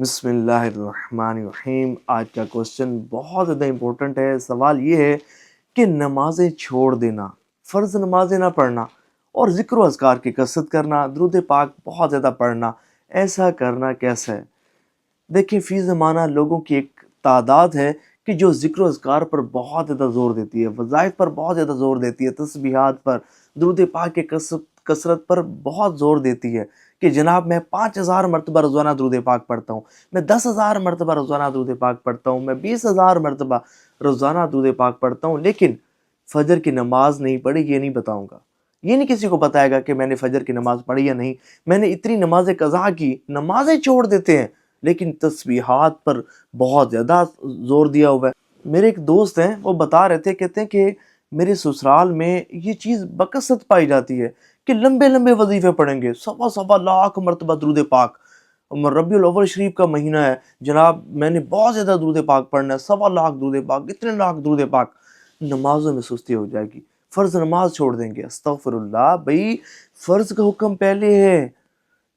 بسم اللہ الرحمن الرحیم۔ آج کا کوشچن بہت زیادہ امپورٹنٹ ہے۔ سوال یہ ہے کہ نمازیں چھوڑ دینا، فرض نمازیں نہ پڑھنا اور ذکر و اذکار کی کثرت کرنا، درود پاک بہت زیادہ پڑھنا، ایسا کرنا کیسا ہے؟ دیکھیں، فی زمانہ لوگوں کی ایک تعداد ہے کہ جو ذکر و اذکار پر بہت زیادہ زور دیتی ہے، وظائف پر بہت زیادہ زور دیتی ہے، تسبیحات پر، درود پاک کی کثرت پر بہت زور دیتی ہے کہ جناب میں 5000 مرتبہ روزانہ درود پاک پڑھتا ہوں، میں 10,000 مرتبہ روزانہ درود پاک پڑھتا ہوں، میں 20,000 مرتبہ روزانہ درود پاک پڑھتا ہوں، لیکن فجر کی نماز نہیں پڑھی، یہ نہیں بتاؤں گا۔ یہ نہیں کسی کو بتائے گا کہ میں نے فجر کی نماز پڑھی یا نہیں، میں نے اتنی نمازیں قضا کی۔ نمازیں چھوڑ دیتے ہیں لیکن تسبیحات پر بہت زیادہ زور دیا ہوا ہے۔ میرے ایک دوست ہیں، وہ بتا رہے تھے، کہتے ہیں کہ میرے سسرال میں یہ چیز بکثرت پائی جاتی ہے کہ لمبے لمبے وظیفے پڑھیں گے، سوا لاکھ مرتبہ درود پاک۔ ربیع الاول شریف کا مہینہ ہے جناب، میں نے بہت زیادہ درود پاک پڑھنا ہے، 1.25 لاکھ درود پاک، اتنے لاکھ درود پاک۔ نمازوں میں سستی ہو جائے گی، فرض نماز چھوڑ دیں گے۔ استغفر اللہ، بھئی فرض کا حکم پہلے ہے۔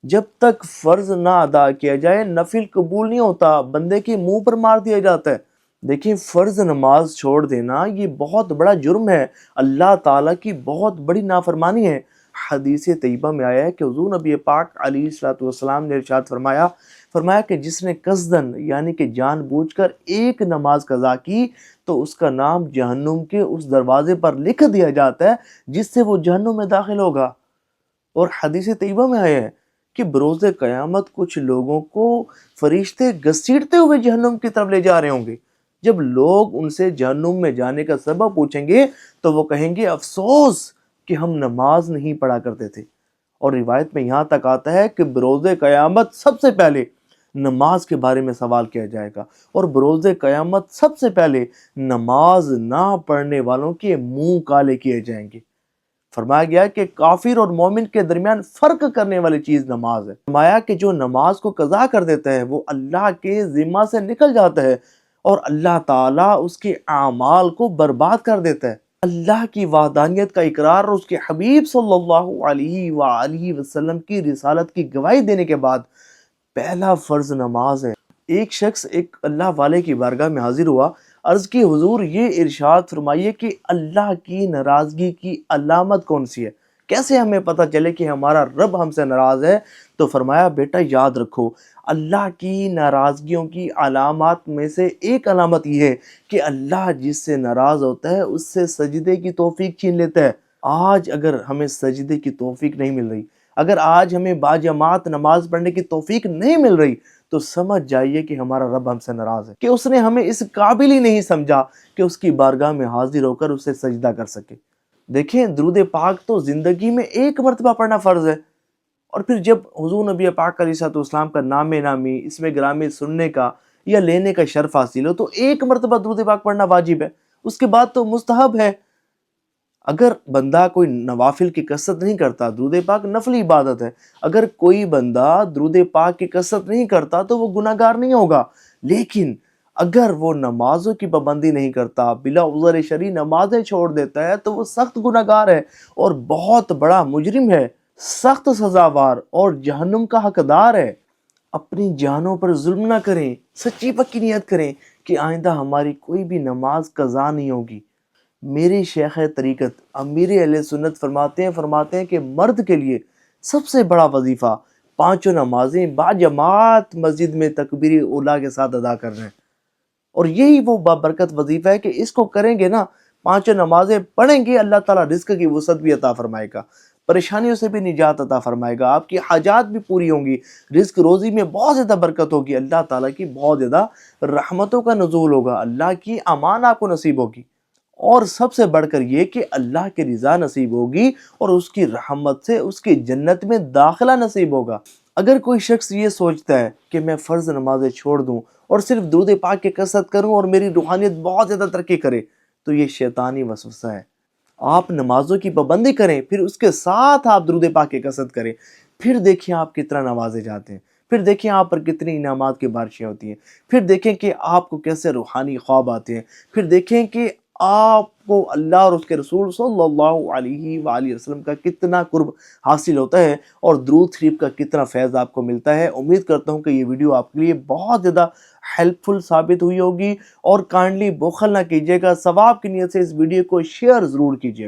جب تک فرض نہ ادا کیا جائے نفل قبول نہیں ہوتا، بندے کے منہ پر مار دیا جاتا ہے۔ دیکھیں، فرض نماز چھوڑ دینا یہ بہت بڑا جرم ہے، اللہ تعالیٰ کی بہت بڑی نافرمانی ہے۔ حدیث طیبہ میں آیا ہے کہ حضور نبی پاک علیہ السلام نے ارشاد فرمایا کہ جس نے قصدن یعنی کہ جان بوجھ کر ایک نماز قضا کی تو اس کا نام جہنم کے اس دروازے پر لکھ دیا جاتا ہے جس سے وہ جہنم میں داخل ہوگا۔ اور حدیث طیبہ میں آیا ہے کہ بروز قیامت کچھ لوگوں کو فرشتے گھسیٹتے ہوئے جہنم کی طرف لے جا رہے ہوں گے۔ جب لوگ ان سے جہنم میں جانے کا سبب پوچھیں گے تو وہ کہیں گے افسوس کہ ہم نماز نہیں پڑھا کرتے تھے۔ اور روایت میں یہاں تک آتا ہے کہ بروز قیامت سب سے پہلے نماز کے بارے میں سوال کیا جائے گا، اور بروز قیامت سب سے پہلے نماز نہ پڑھنے والوں کے منہ کالے کیے جائیں گے۔ فرمایا گیا کہ کافر اور مومن کے درمیان فرق کرنے والی چیز نماز ہے۔ فرمایا کہ جو نماز کو قضا کر دیتا ہے وہ اللہ کے ذمہ سے نکل جاتا ہے اور اللہ تعالیٰ اس کے اعمال کو برباد کر دیتا ہے۔ اللہ کی وحدانیت کا اقرار اور اس کے حبیب صلی اللہ علیہ وآلہ وسلم کی رسالت کی گواہی دینے کے بعد پہلا فرض نماز ہے۔ ایک شخص ایک اللہ والے کی بارگاہ میں حاضر ہوا، عرض کی حضور یہ ارشاد فرمائیے کہ اللہ کی ناراضگی کی علامت کون سی ہے، کیسے ہمیں پتہ چلے کہ ہمارا رب ہم سے ناراض ہے؟ تو فرمایا بیٹا یاد رکھو، اللہ کی ناراضگیوں کی علامات میں سے ایک علامت یہ ہے کہ اللہ جس سے ناراض ہوتا ہے اس سے سجدے کی توفیق چھین لیتا ہے۔ آج اگر ہمیں سجدے کی توفیق نہیں مل رہی، اگر آج ہمیں باجماعت نماز پڑھنے کی توفیق نہیں مل رہی، تو سمجھ جائیے کہ ہمارا رب ہم سے ناراض ہے، کہ اس نے ہمیں اس قابل ہی نہیں سمجھا کہ اس کی بارگاہ میں حاضر ہو کر اسے سجدہ کر سکے۔ دیکھیں، درود پاک تو زندگی میں ایک مرتبہ پڑھنا فرض ہے، اور پھر جب حضور نبی پاک علیہ السلام کا نام نامی اس میں گرامی سننے کا یا لینے کا شرف حاصل ہو تو ایک مرتبہ درود پاک پڑھنا واجب ہے، اس کے بعد تو مستحب ہے۔ اگر بندہ کوئی نوافل کی کثرت نہیں کرتا، درود پاک نفلی عبادت ہے، اگر کوئی بندہ درود پاک کی کثرت نہیں کرتا تو وہ گناہگار نہیں ہوگا، لیکن اگر وہ نمازوں کی پابندی نہیں کرتا، بلا عذر شرعی نمازیں چھوڑ دیتا ہے تو وہ سخت گناہگار ہے اور بہت بڑا مجرم ہے، سخت سزاوار اور جہنم کا حقدار ہے۔ اپنی جانوں پر ظلم نہ کریں، سچی پکی نیت کریں کہ آئندہ ہماری کوئی بھی نماز قضا نہیں ہوگی۔ میرے شیخ طریقت امیر اہل سنت فرماتے ہیں کہ مرد کے لیے سب سے بڑا وظیفہ 5 نمازیں باجماعت مسجد میں تکبیر اولیٰ کے ساتھ ادا کرنا ہے، اور یہی وہ بابرکت وظیفہ ہے کہ اس کو کریں گے نا، 5 نمازیں پڑھیں گے، اللہ تعالیٰ رزق کی وسعت بھی عطا فرمائے گا، پریشانیوں سے بھی نجات عطا فرمائے گا، آپ کی حاجات بھی پوری ہوں گی، رزق روزی میں بہت زیادہ برکت ہوگی، اللہ تعالیٰ کی بہت زیادہ رحمتوں کا نزول ہوگا، اللہ کی امان آپ کو نصیب ہوگی، اور سب سے بڑھ کر یہ کہ اللہ کی رضا نصیب ہوگی اور اس کی رحمت سے اس کی جنت میں داخلہ نصیب ہوگا۔ اگر کوئی شخص یہ سوچتا ہے کہ میں فرض نمازیں چھوڑ دوں اور صرف درود پاک کی کثرت کروں اور میری روحانیت بہت زیادہ ترقی کرے، تو یہ شیطانی وسوسہ ہے۔ آپ نمازوں کی پابندی کریں، پھر اس کے ساتھ آپ درود پاک کی کثرت کریں، پھر دیکھیں آپ کتنا نوازے جاتے ہیں، پھر دیکھیں آپ پر کتنی انعامات کی بارشیں ہوتی ہیں، پھر دیکھیں کہ آپ کو کیسے روحانی خواب آتے ہیں، پھر دیکھیں کہ آپ کو اللہ اور اس کے رسول صلی اللہ علیہ وآلہ وسلم کا کتنا قرب حاصل ہوتا ہے اور درود شریف کا کتنا فیض آپ کو ملتا ہے۔ امید کرتا ہوں کہ یہ ویڈیو آپ کے لیے بہت زیادہ ہیلپ فل ثابت ہوئی ہوگی، اور کائنڈلی بخل نہ کیجیے گا، ثواب کی نیت سے اس ویڈیو کو شیئر ضرور کیجیے گا۔